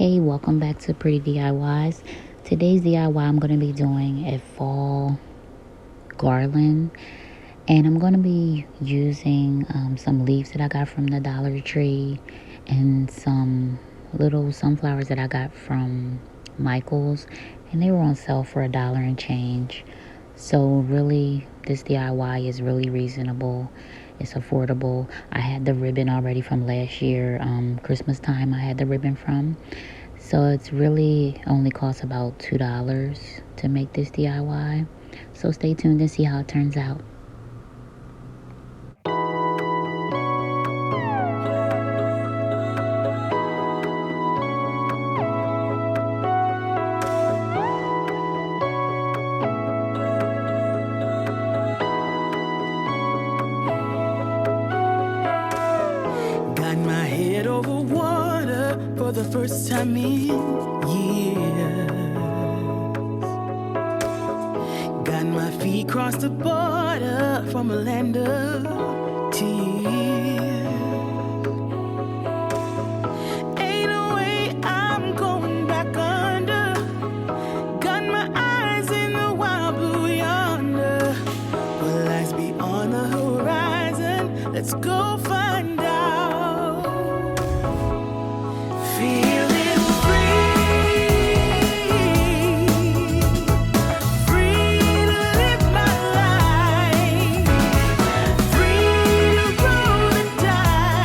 Hey, welcome back to Pretty DIYs. Today's DIY, I'm going to be doing a fall garland, and I'm going to be using some leaves that I got from the Dollar Tree and some little sunflowers that I got from Michael's, and they were on sale for $1 and change. So really, this DIY is really reasonable. It's affordable. I had the ribbon already from last year, Christmas time. I had the ribbon from. So it's really only costs about $2 to make this DIY. So stay tuned and see how it turns out. Got my head over water for the first time in years. Got my feet across the border from a land of tears. Ain't no way I'm going back under. Got my eyes in the wild blue yonder. What lies beyond the horizon? Let's go find out. Feeling free to live my life, free to roll the dice.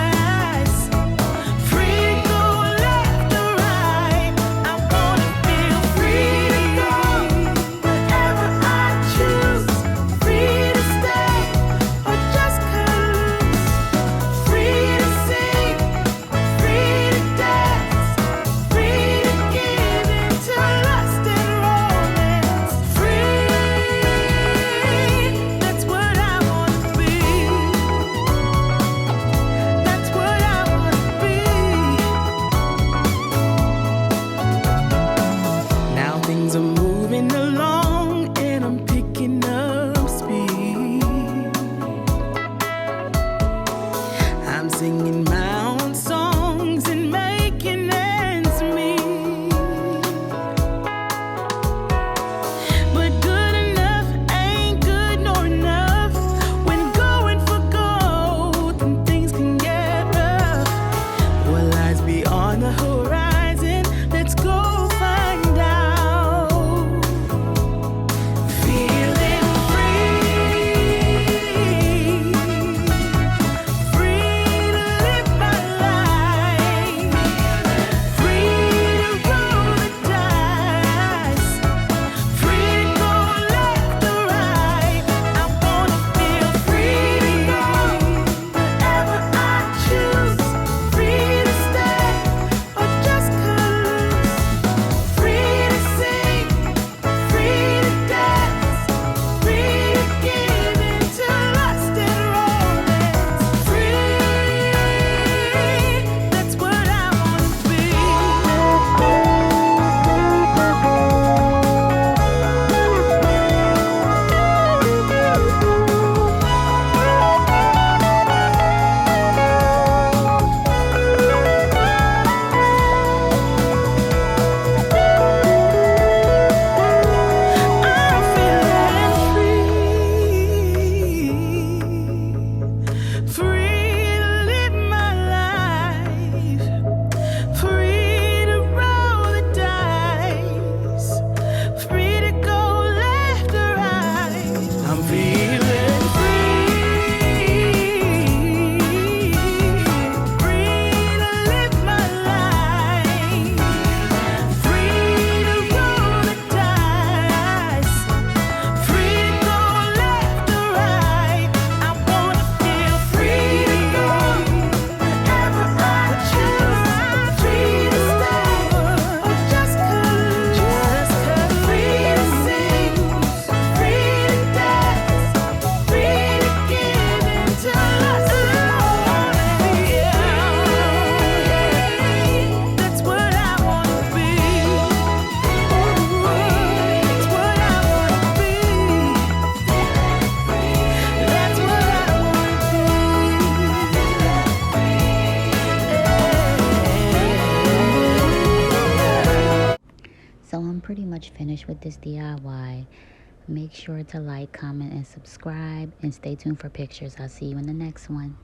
finished with this DIY. Make sure to like, comment, and subscribe, and stay tuned for pictures. I'll see you in the next one.